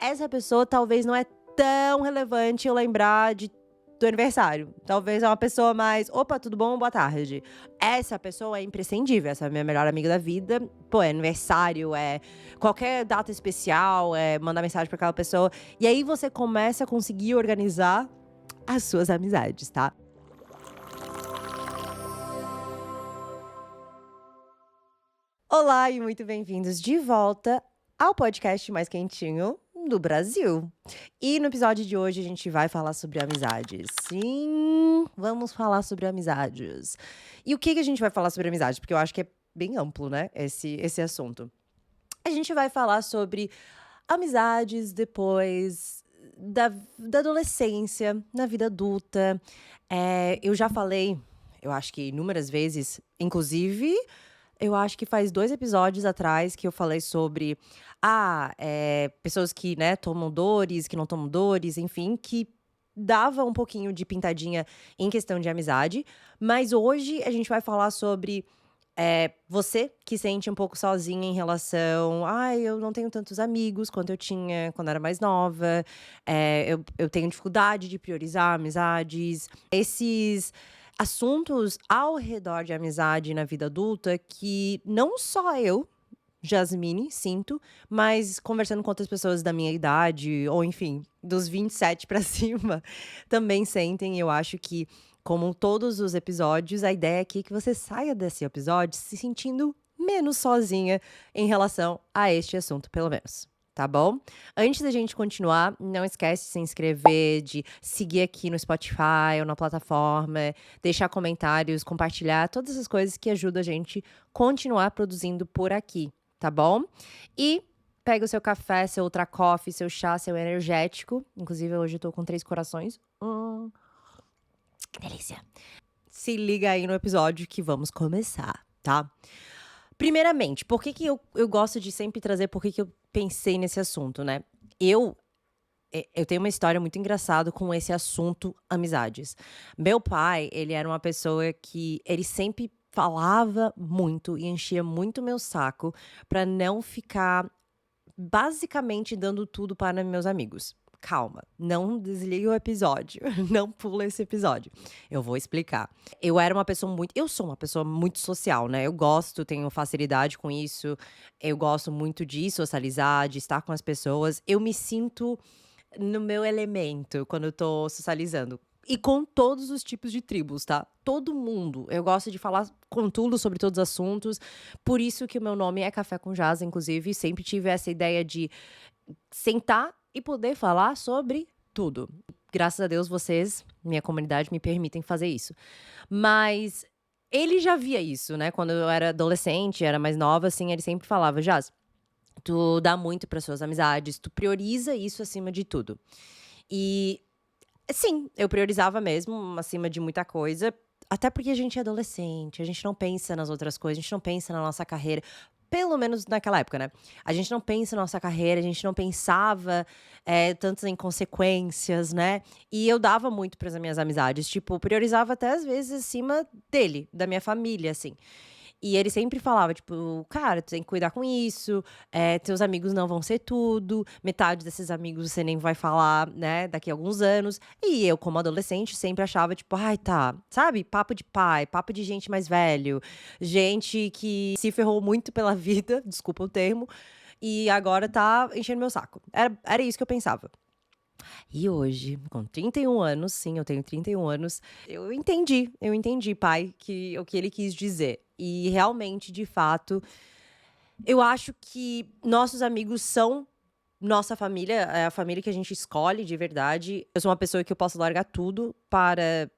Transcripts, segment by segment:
essa pessoa talvez não é tão relevante eu lembrar do aniversário. Talvez é uma pessoa mais, opa, tudo bom? Boa tarde. Essa pessoa é imprescindível, essa é a minha melhor amiga da vida. Pô, é aniversário, é qualquer data especial, é mandar mensagem pra aquela pessoa. E aí você começa a conseguir organizar as suas amizades, tá? Olá e muito bem-vindos de volta ao podcast mais quentinho do Brasil. E no episódio de hoje a gente vai falar sobre amizades. Sim, vamos falar sobre amizades. E o que a gente vai falar sobre amizade? Porque eu acho que é bem amplo, né, esse assunto. A gente vai falar sobre amizades depois da adolescência, na vida adulta. Eu já falei, eu acho que inúmeras vezes, inclusive, eu acho que faz 2 episódios atrás que eu falei sobre, pessoas que, né, tomam dores, que não tomam dores, enfim, que dava um pouquinho de pintadinha em questão de amizade. Mas hoje a gente vai falar sobre, você que sente um pouco sozinha em relação: "Ai, eu não tenho tantos amigos quanto eu tinha quando era mais nova, eu tenho dificuldade de priorizar amizades". Esses assuntos ao redor de amizade na vida adulta que não só eu, Jasmine, sinto, mas conversando com outras pessoas da minha idade, ou enfim, dos 27 pra cima, também sentem. E eu acho que, como todos os episódios, a ideia aqui é que você saia desse episódio se sentindo menos sozinha em relação a este assunto, pelo menos. Tá bom? Antes da gente continuar, não esquece de se inscrever, de seguir aqui no Spotify ou na plataforma, deixar comentários, compartilhar, todas as coisas que ajudam a gente continuar produzindo por aqui, tá bom? E pega o seu café, seu Ultra Coffee, seu chá, seu energético. Inclusive, hoje eu tô com 3 corações. Que delícia. Se liga aí no episódio que vamos começar, tá? Primeiramente, por que eu gosto de sempre trazer por que eu pensei nesse assunto, né? Eu tenho uma história muito engraçada com esse assunto amizades. Meu pai, ele era uma pessoa que ele sempre falava muito e enchia muito meu saco pra não ficar basicamente dando tudo para meus amigos. Calma, não desliga o episódio, não pula esse episódio. Eu vou explicar. Eu sou uma pessoa muito social, né? Eu gosto, tenho facilidade com isso. Eu gosto muito de socializar, de estar com as pessoas. Eu me sinto no meu elemento quando eu tô socializando. E com todos os tipos de tribos, tá? Todo mundo. Eu gosto de falar com tudo sobre todos os assuntos. Por isso que o meu nome é Café com Jazz, inclusive. Sempre tive essa ideia de sentar e poder falar sobre tudo. Graças a Deus, vocês, minha comunidade, me permitem fazer isso. Mas ele já via isso, né? Quando eu era adolescente, era mais nova, assim, ele sempre falava: Jazz, tu dá muito para suas amizades, tu prioriza isso acima de tudo. E sim, eu priorizava mesmo acima de muita coisa, até porque a gente é adolescente, a gente não pensa nas outras coisas, a gente não pensa na nossa carreira, pelo menos naquela época, né. A gente não pensa na nossa carreira, a gente não pensava, tanto em consequências, né. E eu dava muito para as minhas amizades, tipo, priorizava até às vezes acima dele, da minha família, assim. E ele sempre falava, tipo: "Cara, tu tem que cuidar com isso, teus amigos não vão ser tudo, metade desses amigos você nem vai falar, né, daqui a alguns anos". E eu, como adolescente, sempre achava, tipo: "Ai, tá", sabe, papo de pai, papo de gente mais velho, gente que se ferrou muito pela vida, desculpa o termo, e agora tá enchendo meu saco. Era isso que eu pensava. E hoje, com 31 anos, sim, eu tenho 31 anos, eu entendi, pai, o que ele quis dizer. E realmente, de fato, eu acho que nossos amigos são nossa família, é a família que a gente escolhe de verdade. Eu sou uma pessoa que eu posso largar tudo para,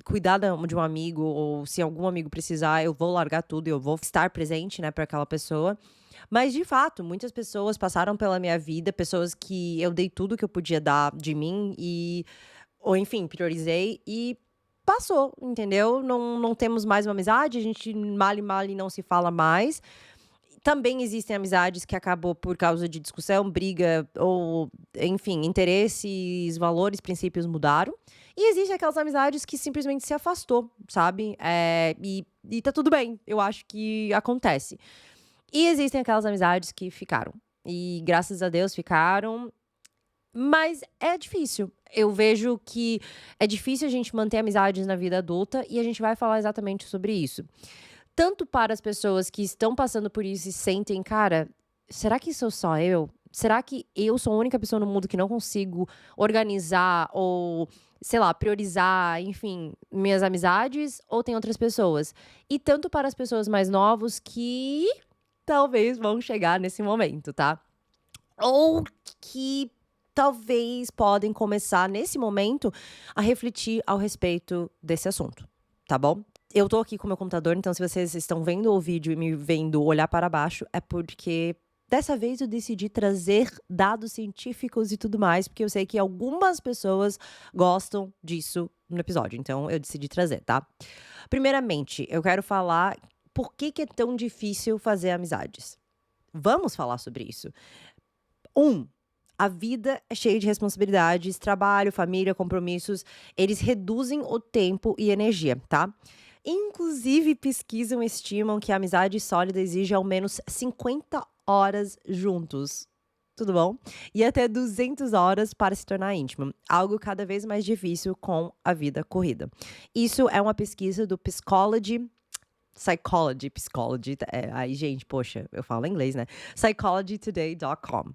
cuidar de um amigo, ou se algum amigo precisar, eu vou largar tudo e eu vou estar presente, né, para aquela pessoa. Mas, de fato, muitas pessoas passaram pela minha vida, pessoas que eu dei tudo que eu podia dar de mim ou enfim, priorizei e passou, entendeu? Não temos mais uma amizade, a gente male não se fala mais. Também existem amizades que acabou por causa de discussão, briga ou, enfim, interesses, valores, princípios mudaram. E existem aquelas amizades que simplesmente se afastou, sabe? E tá tudo bem, eu acho que acontece. E existem aquelas amizades que ficaram. E graças a Deus ficaram. Mas é difícil. Eu vejo que é difícil a gente manter amizades na vida adulta e a gente vai falar exatamente sobre isso. Tanto para as pessoas que estão passando por isso e sentem, cara, será que sou só eu? Será que eu sou a única pessoa no mundo que não consigo organizar ou, sei lá, priorizar, enfim, minhas amizades? Ou tem outras pessoas? E tanto para as pessoas mais novos que talvez vão chegar nesse momento, tá? Ou que talvez podem começar nesse momento a refletir ao respeito desse assunto, tá bom? Eu tô aqui com o meu computador, então se vocês estão vendo o vídeo e me vendo olhar para baixo, é porque dessa vez eu decidi trazer dados científicos e tudo mais, porque eu sei que algumas pessoas gostam disso no episódio, então eu decidi trazer, tá? Primeiramente, eu quero falar por que é tão difícil fazer amizades. Vamos falar sobre isso. A vida é cheia de responsabilidades, trabalho, família, compromissos. Eles reduzem o tempo e energia, tá? Inclusive, pesquisam estimam que a amizade sólida exige ao menos 50 horas juntos. Tudo bom? E até 200 horas para se tornar íntimo. Algo cada vez mais difícil com a vida corrida. Isso é uma pesquisa do Psychology. Aí, gente, poxa, eu falo inglês, né? psychologytoday.com.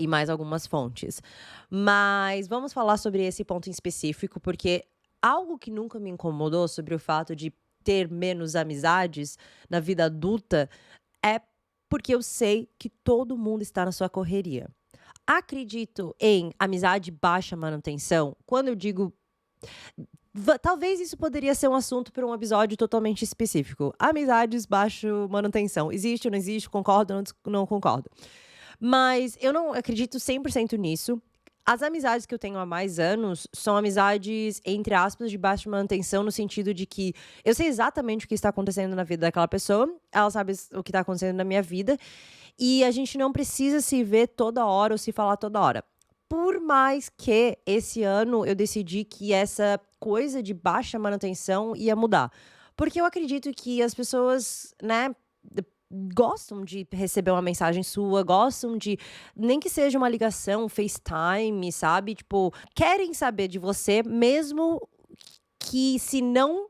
E mais algumas fontes. Mas vamos falar sobre esse ponto em específico, porque algo que nunca me incomodou sobre o fato de ter menos amizades na vida adulta é porque eu sei que todo mundo está na sua correria. Acredito em amizade baixa manutenção. Quando eu digo. Talvez isso poderia ser um assunto para um episódio totalmente específico. Amizades baixo manutenção. Existe ou não existe? Concordo ou não concordo? Mas eu não acredito 100% nisso. As amizades que eu tenho há mais anos são amizades, entre aspas, de baixa manutenção, no sentido de que eu sei exatamente o que está acontecendo na vida daquela pessoa, ela sabe o que está acontecendo na minha vida, e a gente não precisa se ver toda hora ou se falar toda hora. Por mais que esse ano eu decidi que essa coisa de baixa manutenção ia mudar. Porque eu acredito que as pessoas, né, gostam de receber uma mensagem sua, gostam de, nem que seja uma ligação, FaceTime, sabe? Tipo, querem saber de você, mesmo que se não,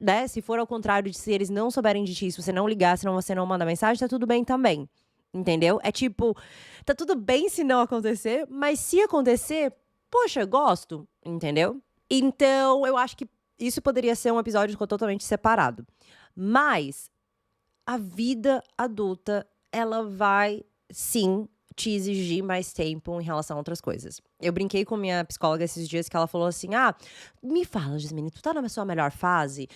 né? Se for ao contrário de se eles não souberem de ti, se você não ligar, se você não mandar mensagem, tá tudo bem também. Entendeu? É tipo, tá tudo bem se não acontecer, mas se acontecer, poxa, gosto, entendeu? Então, eu acho que isso poderia ser um episódio totalmente separado. Mas a vida adulta, ela vai, sim, te exigir mais tempo em relação a outras coisas. Eu brinquei com minha psicóloga esses dias que ela falou assim, me fala, Jasmine, tu tá na sua melhor fase?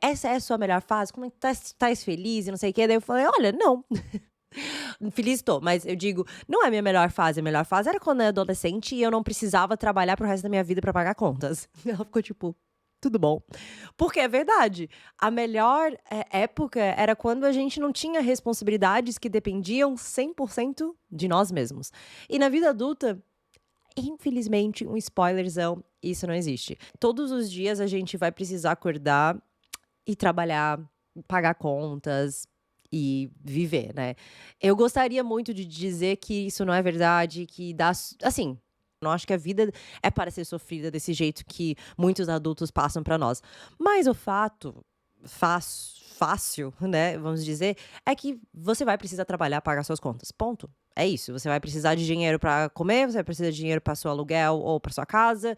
Essa é a sua melhor fase? Como é que tá feliz e não sei o quê? Daí eu falei, olha, não. Feliz tô, mas eu digo, não é minha melhor fase. A melhor fase era quando eu era adolescente e eu não precisava trabalhar pro resto da minha vida pra pagar contas. Ela ficou tipo, tudo bom. Porque é verdade. A melhor época era quando a gente não tinha responsabilidades que dependiam 100% de nós mesmos. E na vida adulta, infelizmente, um spoilerzão, isso não existe. Todos os dias a gente vai precisar acordar e trabalhar, pagar contas e viver, né? Eu gostaria muito de dizer que isso não é verdade, que dá. Assim. Não acho que a vida é para ser sofrida desse jeito que muitos adultos passam para nós. Mas o fato fácil, né, vamos dizer, é que você vai precisar trabalhar, pagar suas contas. Ponto. É isso. Você vai precisar de dinheiro para comer, você vai precisar de dinheiro para seu aluguel ou para sua casa,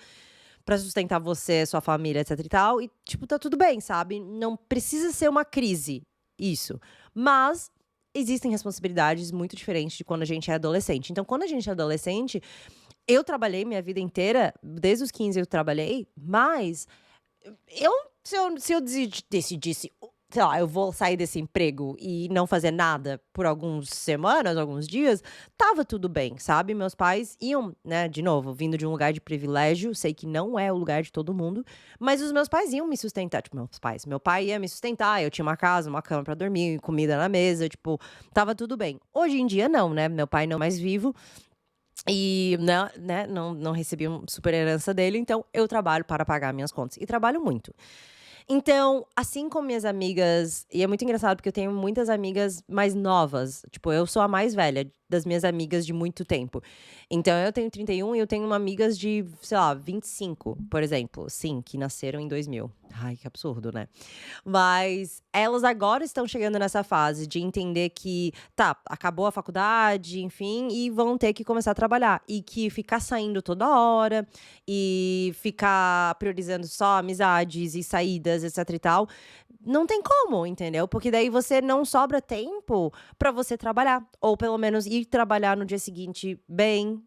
para sustentar você, sua família, etc e tal. E tipo, tá tudo bem, sabe? Não precisa ser uma crise isso. Mas existem responsabilidades muito diferentes de quando a gente é adolescente. Então, quando a gente é adolescente, eu trabalhei minha vida inteira, desde os 15 eu trabalhei, mas se eu decidisse, sei lá, eu vou sair desse emprego e não fazer nada por algumas semanas, alguns dias, tava tudo bem, sabe? Meus pais iam, né, de novo, vindo de um lugar de privilégio, sei que não é o lugar de todo mundo, mas os meus pais iam me sustentar, tipo, meu pai ia me sustentar, eu tinha uma casa, uma cama pra dormir, comida na mesa, tipo, tava tudo bem. Hoje em dia não, né? Meu pai não é mais vivo. E, né, não recebi uma super herança dele, então eu trabalho para pagar minhas contas. E trabalho muito. Então, assim como minhas amigas, e é muito engraçado porque eu tenho muitas amigas mais novas. Tipo, eu sou a mais velha das minhas amigas de muito tempo. Então, eu tenho 31 e eu tenho uma amigas de, sei lá, 25, por exemplo. Sim, que nasceram em 2000. Ai, que absurdo, né? Mas elas agora estão chegando nessa fase de entender que, tá, acabou a faculdade, enfim, e vão ter que começar a trabalhar. E que ficar saindo toda hora e ficar priorizando só amizades e saídas, etc e tal, não tem como, entendeu? Porque daí você não sobra tempo pra você trabalhar. Ou pelo menos ir trabalhar no dia seguinte bem,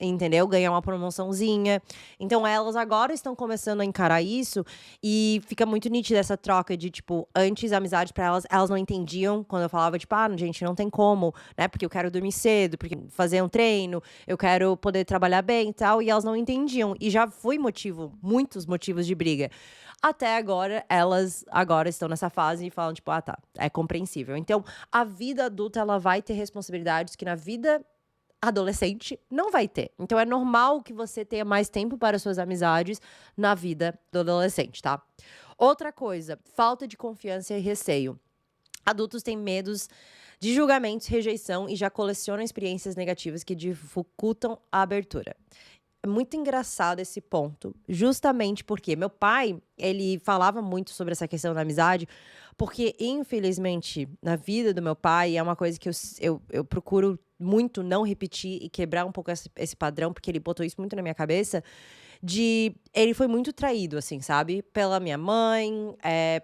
entendeu? Ganhar uma promoçãozinha. Então elas agora estão começando a encarar isso e fica muito nítida essa troca de, tipo, antes a amizade pra elas não entendiam quando eu falava, tipo, gente, não tem como, né? Porque eu quero dormir cedo, porque fazer um treino, eu quero poder trabalhar bem e tal, e elas não entendiam. E já foi muitos motivos de briga. Até agora, elas agora estão nessa fase e falam, tipo, tá, é compreensível. Então, a vida adulta, ela vai ter responsabilidades que na vida adolescente não vai ter. Então é normal que você tenha mais tempo para suas amizades na vida do adolescente, tá? Outra coisa, falta de confiança e receio. Adultos têm medos de julgamentos, rejeição e já colecionam experiências negativas que dificultam a abertura. É muito engraçado esse ponto, justamente porque meu pai, ele falava muito sobre essa questão da amizade, porque, infelizmente, na vida do meu pai, é uma coisa que eu procuro muito não repetir e quebrar um pouco esse padrão, porque ele botou isso muito na minha cabeça, ele foi muito traído, assim, sabe? Pela minha mãe,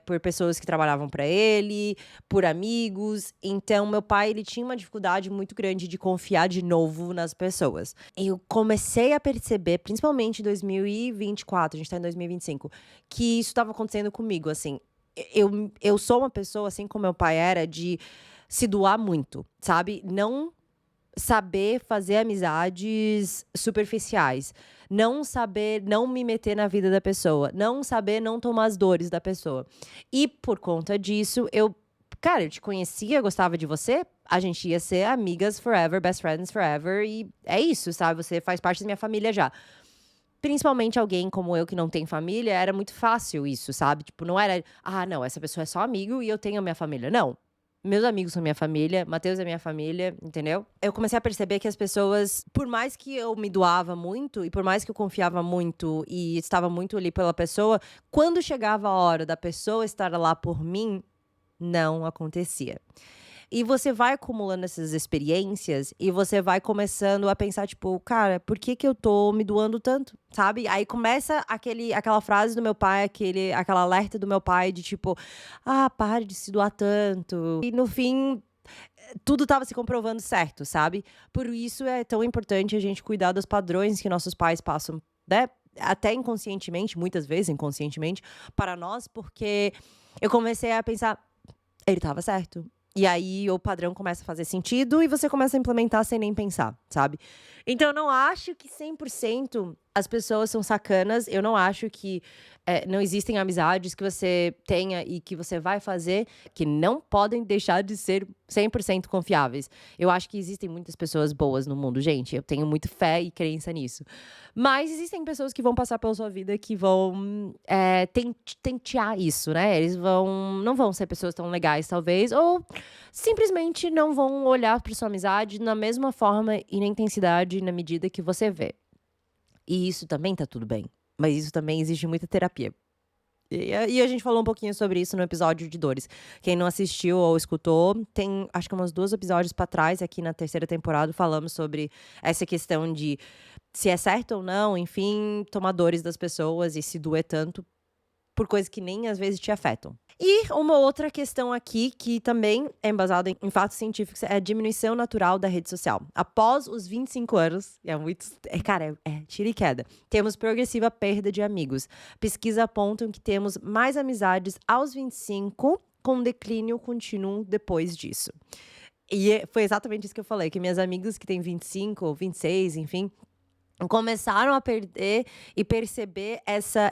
por pessoas que trabalhavam pra ele, por amigos. Então, meu pai, ele tinha uma dificuldade muito grande de confiar de novo nas pessoas. Eu comecei a perceber, principalmente em 2024, a gente tá em 2025, que isso estava acontecendo comigo, assim. Eu sou uma pessoa, assim como meu pai era, de se doar muito, sabe? Não saber fazer amizades superficiais. Não saber não me meter na vida da pessoa. Não saber não tomar as dores da pessoa. E por conta disso, cara, eu te conhecia, gostava de você, a gente ia ser amigas forever, best friends forever, e é isso, sabe? Você faz parte da minha família já. Principalmente alguém como eu que não tem família, era muito fácil isso, sabe? Tipo, não era, não, essa pessoa é só amigo e eu tenho a minha família. Não. Meus amigos são minha família, Matheus é minha família, entendeu? Eu comecei a perceber que as pessoas, por mais que eu me doava muito e por mais que eu confiava muito e estava muito ali pela pessoa, quando chegava a hora da pessoa estar lá por mim, não acontecia. E você vai acumulando essas experiências e você vai começando a pensar, tipo, cara, por que eu tô me doando tanto, sabe? Aí começa aquela frase do meu pai, aquela alerta do meu pai de tipo, pare de se doar tanto. E no fim, tudo tava se comprovando certo, sabe? Por isso é tão importante a gente cuidar dos padrões que nossos pais passam, né? Até inconscientemente, muitas vezes inconscientemente, para nós, porque eu comecei a pensar, ele tava certo. E aí o padrão começa a fazer sentido e você começa a implementar sem nem pensar, sabe? Então eu não acho que 100% as pessoas são sacanas. Eu não acho que não existem amizades que você tenha e que você vai fazer que não podem deixar de ser 100% confiáveis. Eu acho que existem muitas pessoas boas no mundo, gente. Eu tenho muita fé e crença nisso. Mas existem pessoas que vão passar pela sua vida que vão tentear isso, né? Eles não vão ser pessoas tão legais, talvez, ou simplesmente não vão olhar para sua amizade na mesma forma e na intensidade e na medida que você vê. E isso também tá tudo bem. Mas isso também exige muita terapia. E a gente falou um pouquinho sobre isso no episódio de Dores. Quem não assistiu ou escutou, tem acho que uns 2 episódios pra trás, aqui na 3ª temporada, falamos sobre essa questão de se é certo ou não, enfim, tomar dores das pessoas e se doer tanto por coisas que nem às vezes te afetam. E uma outra questão aqui, que também é embasada em fatos científicos, é a diminuição natural da rede social. Após os 25 anos, cara, tira e queda, temos progressiva perda de amigos. Pesquisas apontam que temos mais amizades aos 25, com declínio contínuo depois disso. E foi exatamente isso que eu falei, que minhas amigas que têm 25, 26, enfim, começaram a perder e perceber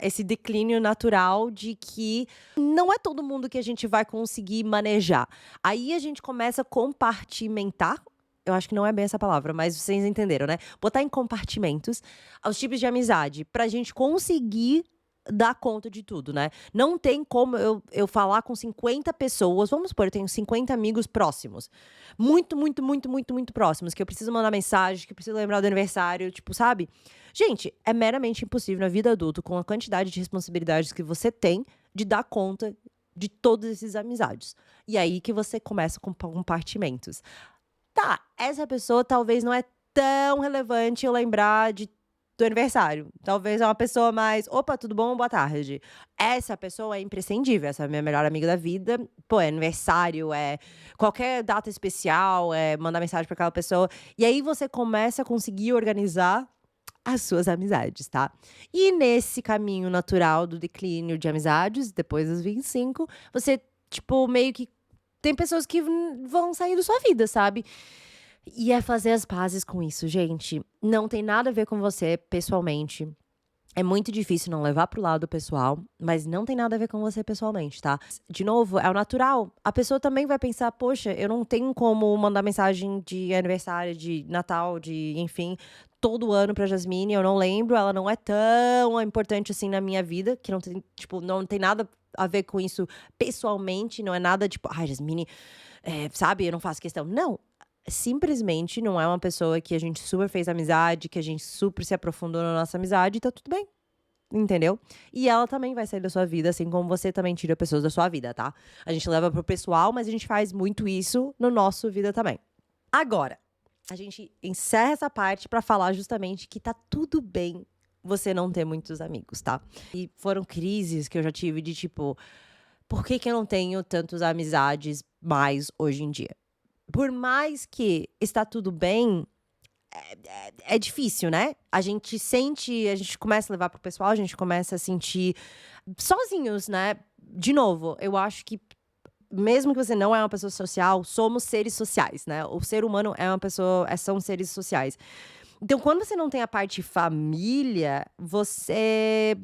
esse declínio natural de que não é todo mundo que a gente vai conseguir manejar. Aí a gente começa a compartimentar. Eu acho que não é bem essa palavra, mas vocês entenderam, né? Botar em compartimentos os tipos de amizade pra gente conseguir dar conta de tudo, né? Não tem como eu falar com 50 pessoas. Vamos supor, eu tenho 50 amigos próximos. Muito, muito, muito, muito, muito próximos. Que eu preciso mandar mensagem, que eu preciso lembrar do aniversário, tipo, sabe? Gente, é meramente impossível na vida adulta, com a quantidade de responsabilidades que você tem, de dar conta de todas essas amizades. E aí que você começa com compartimentos. Tá, essa pessoa talvez não é tão relevante eu lembrar do aniversário. Talvez é uma pessoa mais, opa, tudo bom? Boa tarde. Essa pessoa é imprescindível, essa é a minha melhor amiga da vida. Pô, é aniversário, é qualquer data especial, é mandar mensagem pra aquela pessoa. E aí você começa a conseguir organizar as suas amizades, tá? E nesse caminho natural do declínio de amizades, depois dos 25, você, tipo, meio que tem pessoas que vão sair da sua vida, sabe? E é fazer as pazes com isso, gente. Não tem nada a ver com você pessoalmente. É muito difícil não levar pro lado pessoal, mas não tem nada a ver com você pessoalmente, tá? De novo, é o natural. A pessoa também vai pensar, poxa, eu não tenho como mandar mensagem de aniversário, de Natal, de, enfim, todo ano pra Jasmine, eu não lembro, ela não é tão importante assim na minha vida, que não tem, tipo, não tem nada a ver com isso pessoalmente, não é nada tipo, ai, Jasmine, sabe, eu não faço questão. Não, simplesmente não é uma pessoa que a gente super fez amizade, que a gente super se aprofundou na nossa amizade, e tá tudo bem. Entendeu? E ela também vai sair da sua vida, assim como você também tira pessoas da sua vida, tá? A gente leva pro pessoal, mas a gente faz muito isso no nosso vida também. Agora, a gente encerra essa parte pra falar justamente que tá tudo bem você não ter muitos amigos, tá? E foram crises que eu já tive de tipo, por que que eu não tenho tantas amizades mais hoje em dia? Por mais que está tudo bem, é difícil, né? A gente sente, a gente começa a levar pro pessoal, a gente começa a sentir sozinhos, né? De novo, eu acho que mesmo que você não é uma pessoa social, somos seres sociais, né? O ser humano é uma pessoa, são seres sociais. Então, quando você não tem a parte família, você,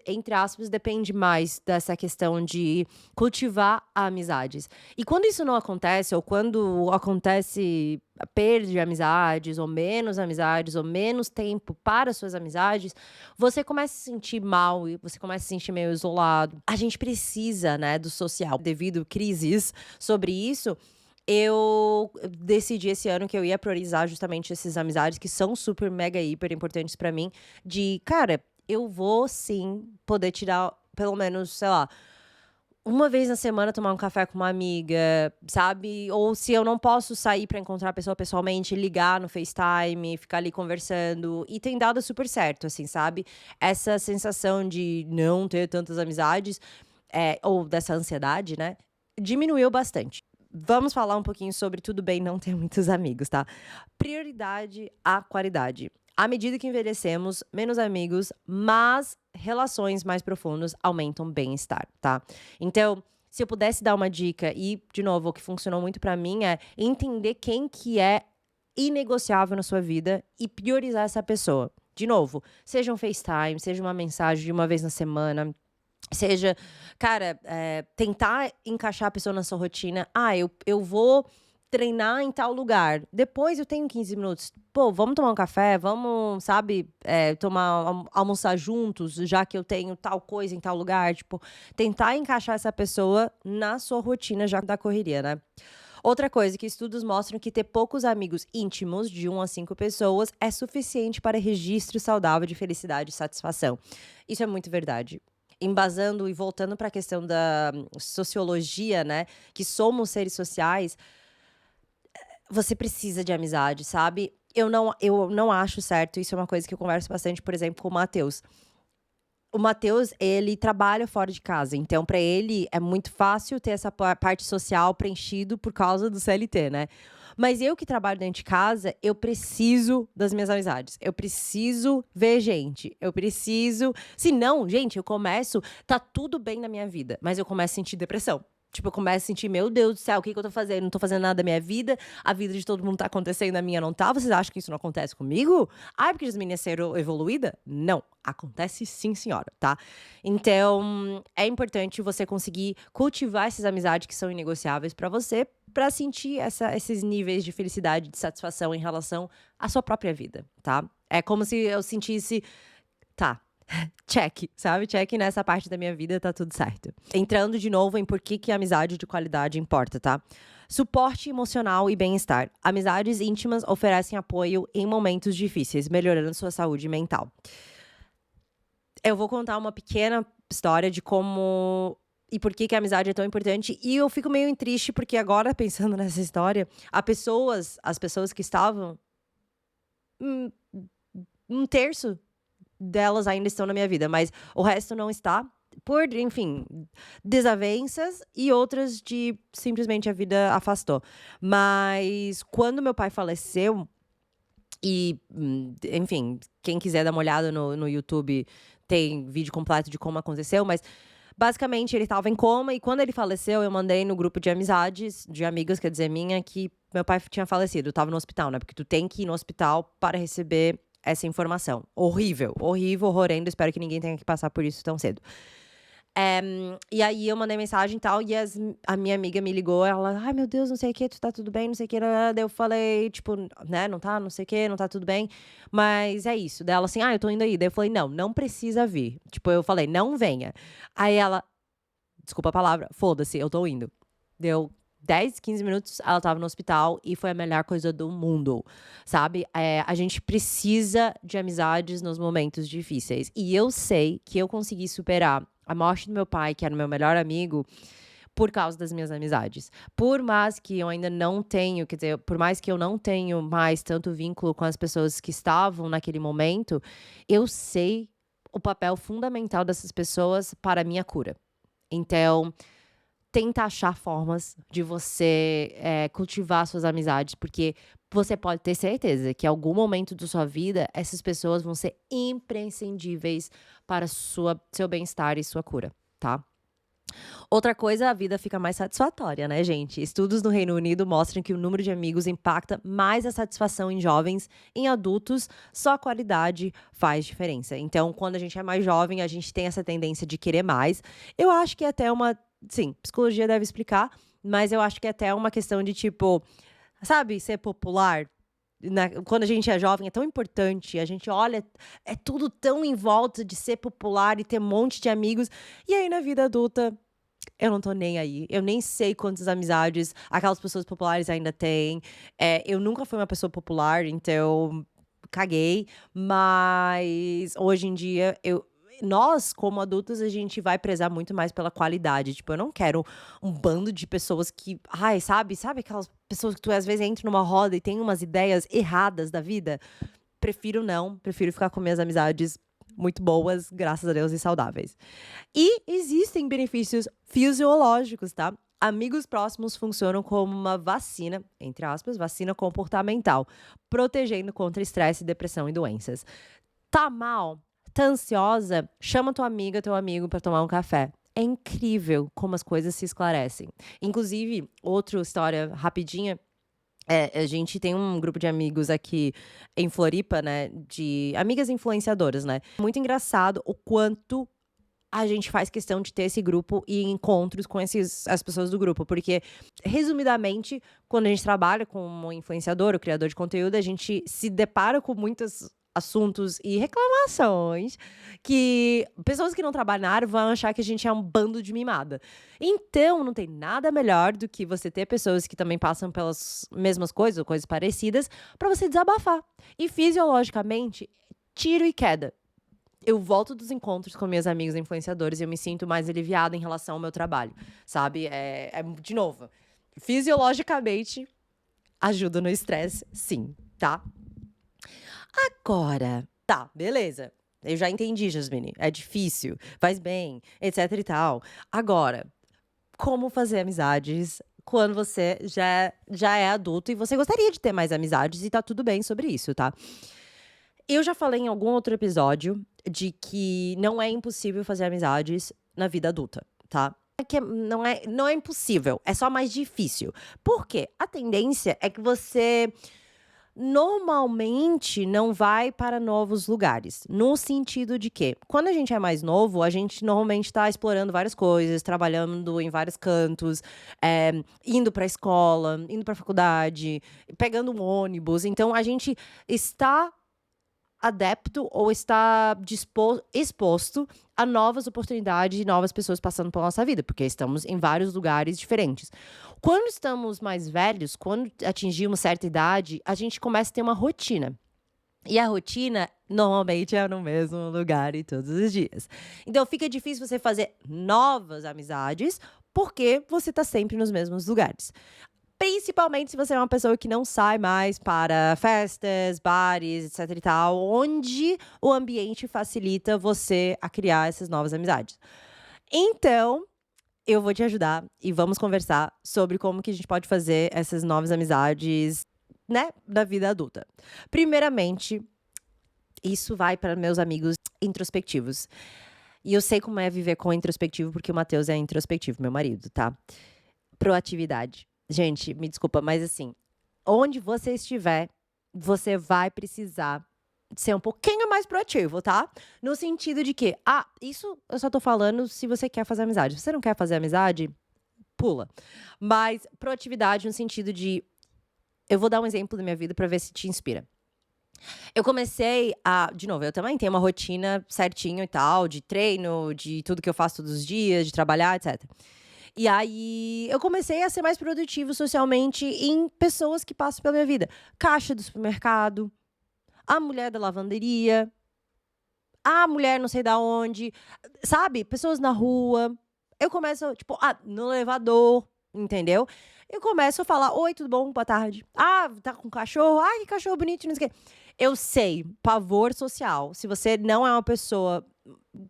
entre aspas, depende mais dessa questão de cultivar amizades. E quando isso não acontece, ou quando acontece a perda de amizades, ou menos tempo para suas amizades, você começa a se sentir mal e você começa a se sentir meio isolado. A gente precisa, né, do social. Devido a crises sobre isso, eu decidi esse ano que eu ia priorizar justamente essas amizades que são super, mega, hiper importantes pra mim. De, cara, eu vou sim poder tirar pelo menos, sei lá, uma vez na semana tomar um café com uma amiga, sabe? Ou se eu não posso sair pra encontrar a pessoa pessoalmente, ligar no FaceTime, ficar ali conversando. E tem dado super certo, assim, sabe? Essa sensação de não ter tantas amizades, ou dessa ansiedade, né? Diminuiu bastante. Vamos falar um pouquinho sobre tudo bem não ter muitos amigos, tá? Prioridade à qualidade. À medida que envelhecemos, menos amigos, mas relações mais profundas aumentam o bem-estar, tá? Então, se eu pudesse dar uma dica, e, de novo, o que funcionou muito pra mim é entender quem que é inegociável na sua vida e priorizar essa pessoa. De novo, seja um FaceTime, seja uma mensagem de uma vez na semana, seja, cara, tentar encaixar a pessoa na sua rotina. Ah, eu vou treinar em tal lugar. Depois eu tenho 15 minutos. Pô, vamos tomar um café? Vamos, sabe, almoçar juntos, já que eu tenho tal coisa em tal lugar. Tipo, tentar encaixar essa pessoa na sua rotina já da correria, né? Outra coisa que estudos mostram que ter poucos amigos íntimos, de 1 a 5 pessoas, é suficiente para registro saudável de felicidade e satisfação. Isso é muito verdade. Embasando e voltando para a questão da sociologia, né? Que somos seres sociais, você precisa de amizade, sabe? Eu não acho certo, isso é uma coisa que eu converso bastante, por exemplo, com o Matheus. O Matheus, ele trabalha fora de casa, então para ele é muito fácil ter essa parte social preenchido por causa do CLT, né? Mas eu que trabalho dentro de casa, eu preciso das minhas amizades. Eu preciso ver gente. Eu preciso. Se não, gente, eu começo. Tá tudo bem na minha vida, mas eu começo a sentir depressão. Tipo, eu começo a sentir, meu Deus do céu, o que eu tô fazendo? Não tô fazendo nada da minha vida, a vida de todo mundo tá acontecendo, a minha não tá. Vocês acham que isso não acontece comigo? Ah, porque as meninas ser evoluída? Não, acontece sim, senhora, tá? Então, é importante você conseguir cultivar essas amizades que são inegociáveis pra você, pra sentir esses níveis de felicidade, de satisfação em relação à sua própria vida, tá? É como se eu sentisse, tá, Check, sabe? Check nessa parte da minha vida, tá tudo certo. Entrando de novo em por que a amizade de qualidade importa, tá? Suporte emocional e bem-estar. Amizades íntimas oferecem apoio em momentos difíceis, melhorando sua saúde mental. Eu vou contar uma pequena história de como e por que a amizade é tão importante. E eu fico meio triste porque agora, pensando nessa história, as pessoas que estavam, hum, um terço delas ainda estão na minha vida, mas o resto não está. Por, enfim, desavenças e outras de simplesmente a vida afastou. Mas quando meu pai faleceu, enfim, quem quiser dar uma olhada no YouTube, tem vídeo completo de como aconteceu, mas basicamente ele estava em coma e quando ele faleceu, eu mandei no grupo de amizades, de amigas, quer dizer, minha, que meu pai tinha falecido, estava no hospital, né? Porque tu tem que ir no hospital para receber essa informação. Horrível, horrível, horrendo. Espero que ninguém tenha que passar por isso tão cedo. E aí eu mandei mensagem e tal, e a minha amiga me ligou, ela, ai meu Deus, não sei o que, tu tá tudo bem, não sei o que, daí eu falei, tipo, né, não tá, não sei o que, não tá tudo bem, mas é isso. Daí ela assim, eu tô indo aí. Daí eu falei, não precisa vir. Tipo, eu falei, não venha. Aí ela, desculpa a palavra, foda-se, eu tô indo. Deu 10, 15 minutos, ela tava no hospital e foi a melhor coisa do mundo, sabe? A gente precisa de amizades nos momentos difíceis. E eu sei que eu consegui superar a morte do meu pai, que era o meu melhor amigo, por causa das minhas amizades. Por mais que eu ainda não tenho, quer dizer, por mais que eu não tenho mais tanto vínculo com as pessoas que estavam naquele momento, eu sei o papel fundamental dessas pessoas para a minha cura. Então, tenta achar formas de você cultivar suas amizades, porque você pode ter certeza que em algum momento da sua vida, essas pessoas vão ser imprescindíveis para seu bem-estar e sua cura, tá? Outra coisa, a vida fica mais satisfatória, né, gente? Estudos no Reino Unido mostram que o número de amigos impacta mais a satisfação em jovens, em adultos, só a qualidade faz diferença. Então, quando a gente é mais jovem, a gente tem essa tendência de querer mais. Eu acho que é até sim, psicologia deve explicar, mas eu acho que é até uma questão de tipo, sabe, ser popular. Quando a gente é jovem é tão importante, a gente olha, é tudo tão em volta de ser popular e ter um monte de amigos. E aí na vida adulta, eu não tô nem aí. Eu nem sei quantas amizades aquelas pessoas populares ainda têm. Eu nunca fui uma pessoa popular, então caguei. Mas hoje em dia, nós, como adultos, a gente vai prezar muito mais pela qualidade. Tipo, eu não quero um bando de pessoas que, ai, sabe aquelas pessoas que tu às vezes entra numa roda e tem umas ideias erradas da vida? Prefiro não, prefiro ficar com minhas amizades muito boas, graças a Deus, e saudáveis. E existem benefícios fisiológicos, tá? Amigos próximos funcionam como uma vacina, entre aspas, vacina comportamental, protegendo contra estresse, depressão e doenças. Tá mal? Tá ansiosa? Chama tua amiga, teu amigo para tomar um café. É incrível como as coisas se esclarecem. Inclusive, outra história rapidinha. A gente tem um grupo de amigos aqui em Floripa, né? De amigas influenciadoras, né? Muito engraçado o quanto a gente faz questão de ter esse grupo e encontros com as pessoas do grupo. Porque, resumidamente, quando a gente trabalha como influenciador, ou criador de conteúdo, a gente se depara com muitos assuntos e reclamações que pessoas que não trabalham na área vão achar que a gente é um bando de mimada. Então, não tem nada melhor do que você ter pessoas que também passam pelas mesmas coisas ou coisas parecidas para você desabafar. E fisiologicamente, tiro e queda. Eu volto dos encontros com meus amigos influenciadores e eu me sinto mais aliviada em relação ao meu trabalho, sabe? De novo, fisiologicamente, ajuda no estresse, sim, tá? Agora, tá, beleza. Eu já entendi, Jasmine. É difícil, faz bem, etc e tal. Agora, como fazer amizades quando você já é adulto e você gostaria de ter mais amizades e tá tudo bem sobre isso, tá? Eu já falei em algum outro episódio de que não é impossível fazer amizades na vida adulta, tá? Não é impossível, é só mais difícil. Por quê? A tendência é que você normalmente não vai para novos lugares. No sentido de que, quando a gente é mais novo, a gente normalmente está explorando várias coisas, trabalhando em vários cantos, indo para a escola, indo para a faculdade, pegando um ônibus. Então, a gente está adepto ou está exposto a novas oportunidades e novas pessoas passando pela nossa vida, porque estamos em vários lugares diferentes. Quando estamos mais velhos, quando atingimos certa idade, a gente começa a ter uma rotina. E a rotina, normalmente, é no mesmo lugar e todos os dias. Então, fica difícil você fazer novas amizades, porque você tá sempre nos mesmos lugares. Principalmente se você é uma pessoa que não sai mais para festas, bares, etc e tal, onde o ambiente facilita você a criar essas novas amizades. Então, eu vou te ajudar e vamos conversar sobre como que a gente pode fazer essas novas amizades, né, da vida adulta. Primeiramente, isso vai para meus amigos introspectivos. E eu sei como é viver com introspectivo, porque o Matheus é introspectivo, meu marido, tá? Proatividade. Gente, me desculpa, mas assim, onde você estiver, você vai precisar ser um pouquinho mais proativo, tá? No sentido de que, isso eu só tô falando se você quer fazer amizade. Se você não quer fazer amizade, pula. Mas proatividade no sentido de, eu vou dar um exemplo da minha vida pra ver se te inspira. Eu comecei de novo, eu também tenho uma rotina certinho e tal, de treino, de tudo que eu faço todos os dias, de trabalhar, etc. E aí, eu comecei a ser mais produtivo socialmente em pessoas que passam pela minha vida. Caixa do supermercado, a mulher da lavanderia, a mulher não sei da onde, sabe? Pessoas na rua. Eu começo, tipo, no elevador, entendeu? Eu começo a falar, oi, tudo bom? Boa tarde. Tá com cachorro? Que cachorro bonito, não sei o quê. Eu sei, pavor social. Se você não é uma pessoa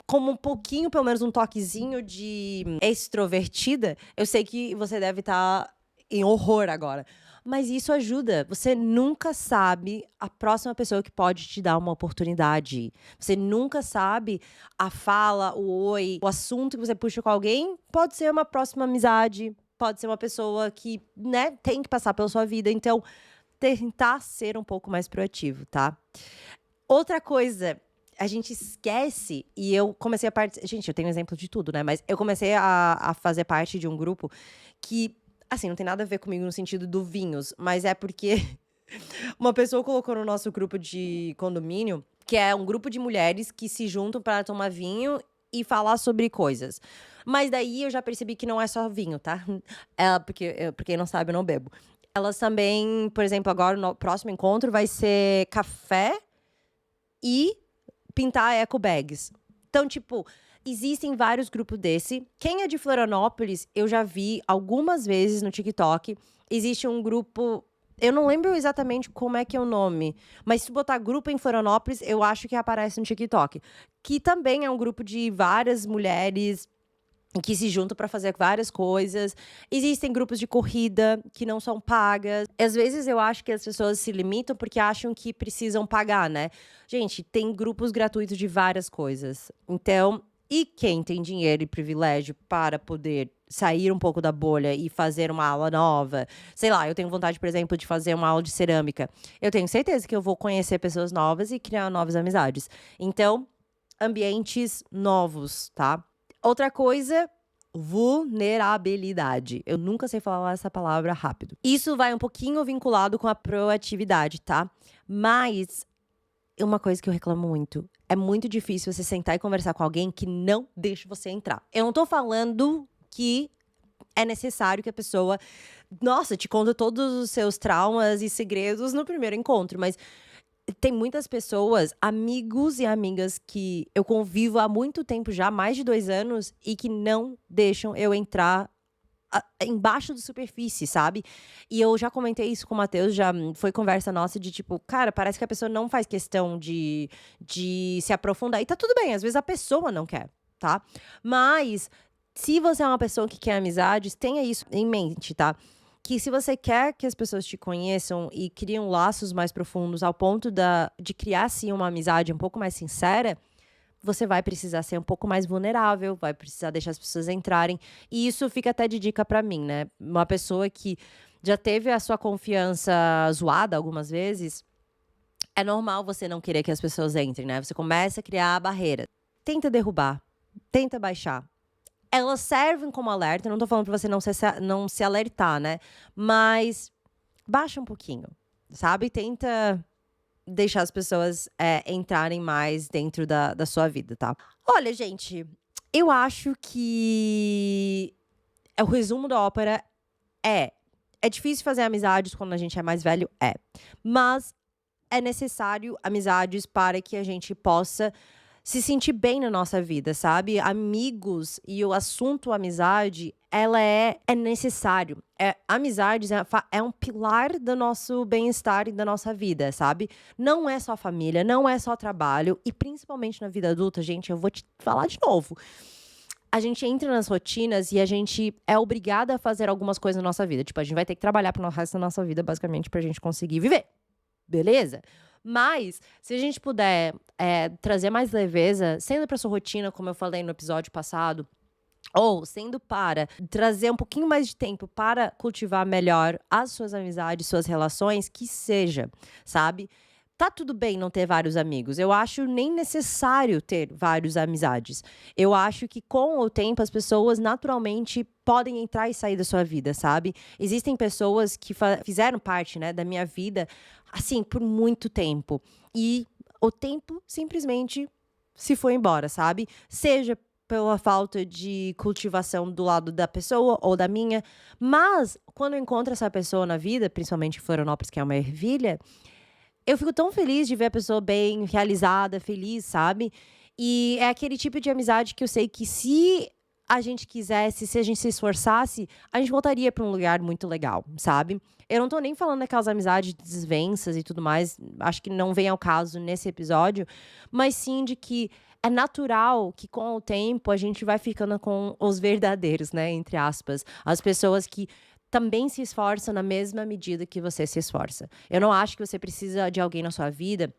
como um pouquinho, pelo menos um toquezinho de extrovertida, eu sei que você deve estar em horror agora. Mas isso ajuda. Você nunca sabe a próxima pessoa que pode te dar uma oportunidade. Você nunca sabe a fala, o oi, o assunto que você puxa com alguém. Pode ser uma próxima amizade, pode ser uma pessoa que, né, tem que passar pela sua vida. Então, tentar ser um pouco mais proativo, tá? Outra coisa, a gente esquece, e eu comecei a participar. Gente, eu tenho exemplo de tudo, né? Mas eu comecei a fazer parte de um grupo que, assim, não tem nada a ver comigo no sentido do vinhos, mas é porque uma pessoa colocou no nosso grupo de condomínio, que é um grupo de mulheres que se juntam para tomar vinho e falar sobre coisas. Mas daí eu já percebi que não é só vinho, tá? Porque, pra quem não sabe, eu não bebo. Elas também, por exemplo, agora no próximo encontro vai ser café e pintar eco bags. Então, tipo, existem vários grupos desse. Quem é de Florianópolis, eu já vi algumas vezes no TikTok. Existe um grupo, eu não lembro exatamente como é que é o nome, mas se botar grupo em Florianópolis, eu acho que aparece no TikTok. Que também é um grupo de várias mulheres que se juntam para fazer várias coisas. Existem grupos de corrida que não são pagas. Às vezes eu acho que as pessoas se limitam porque acham que precisam pagar, né? Gente, tem grupos gratuitos de várias coisas. Então, e quem tem dinheiro e privilégio para poder sair um pouco da bolha e fazer uma aula nova? Sei lá, eu tenho vontade, por exemplo, de fazer uma aula de cerâmica. Eu tenho certeza que eu vou conhecer pessoas novas e criar novas amizades. Então, ambientes novos, tá? Outra coisa, vulnerabilidade. Eu nunca sei falar essa palavra rápido. Isso vai um pouquinho vinculado com a proatividade, tá? Mas uma coisa que eu reclamo muito, é muito difícil você sentar e conversar com alguém que não deixa você entrar. Eu não tô falando que é necessário que a pessoa, nossa, te conta todos os seus traumas e segredos no primeiro encontro, mas tem muitas pessoas, amigos e amigas que eu convivo há muito tempo já, mais de 2 anos, e que não deixam eu entrar embaixo da superfície, sabe? E eu já comentei isso com o Matheus, já foi conversa nossa de tipo, cara, parece que a pessoa não faz questão de se aprofundar. E tá tudo bem, às vezes a pessoa não quer, tá? Mas se você é uma pessoa que quer amizades, tenha isso em mente, tá? Que se você quer que as pessoas te conheçam e criam laços mais profundos ao ponto de criar, sim, uma amizade um pouco mais sincera, você vai precisar ser um pouco mais vulnerável, vai precisar deixar as pessoas entrarem. E isso fica até de dica pra mim, né? Uma pessoa que já teve a sua confiança zoada algumas vezes, é normal você não querer que as pessoas entrem, né? Você começa a criar a barreira. Tenta derrubar, tenta baixar. Elas servem como alerta, não tô falando pra você não se alertar, né? Mas baixa um pouquinho, sabe? Tenta deixar as pessoas entrarem mais dentro da sua vida, tá? Olha, gente, eu acho que o resumo da ópera é difícil fazer amizades quando a gente é mais velho? É. Mas é necessário amizades para que a gente possa se sentir bem na nossa vida, sabe? Amigos e o assunto amizade, ela é necessário. Amizades é um pilar do nosso bem-estar e da nossa vida, sabe? Não é só família, não é só trabalho. E principalmente na vida adulta, gente, eu vou te falar de novo. A gente entra nas rotinas e a gente é obrigada a fazer algumas coisas na nossa vida. Tipo, a gente vai ter que trabalhar pro resto da nossa vida, basicamente, pra gente conseguir viver. Beleza? Mas, se a gente puder trazer mais leveza, sendo pra sua rotina, como eu falei no episódio passado, ou sendo para trazer um pouquinho mais de tempo para cultivar melhor as suas amizades, suas relações, que seja, sabe? Tá tudo bem não ter vários amigos. Eu acho nem necessário ter várias amizades. Eu acho que com o tempo as pessoas naturalmente podem entrar e sair da sua vida, sabe? Existem pessoas que fizeram parte, né, da minha vida, assim, por muito tempo. E o tempo simplesmente se foi embora, sabe? Seja pela falta de cultivação do lado da pessoa ou da minha. Mas, quando eu encontro essa pessoa na vida, principalmente em Florianópolis, que é uma ervilha, eu fico tão feliz de ver a pessoa bem, realizada, feliz, sabe? E é aquele tipo de amizade que eu sei que se a gente quisesse, se a gente se esforçasse, a gente voltaria para um lugar muito legal, sabe? Eu não tô nem falando daquelas amizades desvenças e tudo mais, acho que não vem ao caso nesse episódio, mas sim de que é natural que com o tempo a gente vai ficando com os verdadeiros, né, entre aspas, as pessoas que também se esforçam na mesma medida que você se esforça. Eu não acho que você precisa de alguém na sua vida,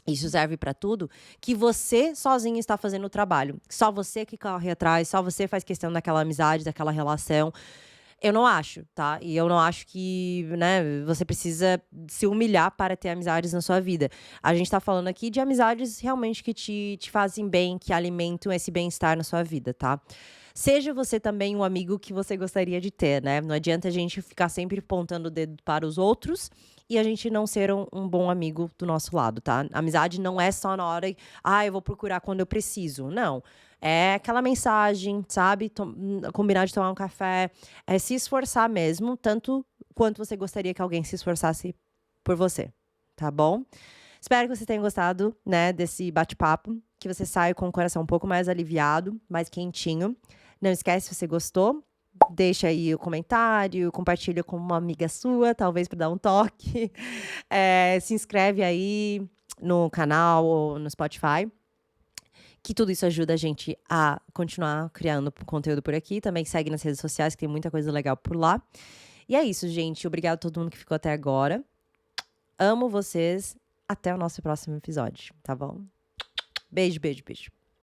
isso serve pra tudo, que você sozinho está fazendo o trabalho. Só você que corre atrás, só você faz questão daquela amizade, daquela relação. Eu não acho, tá? E eu não acho que, né, você precisa se humilhar para ter amizades na sua vida. A gente tá falando aqui de amizades realmente que te fazem bem, que alimentam esse bem-estar na sua vida, tá? Seja você também um amigo que você gostaria de ter, né? Não adianta a gente ficar sempre apontando o dedo para os outros e a gente não ser um bom amigo do nosso lado, tá? Amizade não é só na hora, eu vou procurar quando eu preciso. Não. É aquela mensagem, sabe? Combinar de tomar um café. É se esforçar mesmo, tanto quanto você gostaria que alguém se esforçasse por você, tá bom? Espero que você tenha gostado, né, desse bate-papo, que você saia com o coração um pouco mais aliviado, mais quentinho. Não esquece, se você gostou, deixa aí o comentário, compartilha com uma amiga sua, talvez para dar um toque. Se inscreve aí no canal ou no Spotify, que tudo isso ajuda a gente a continuar criando conteúdo por aqui. Também segue nas redes sociais, que tem muita coisa legal por lá. E é isso, gente. Obrigada a todo mundo que ficou até agora. Amo vocês. Até o nosso próximo episódio, tá bom? Beijo, beijo, beijo.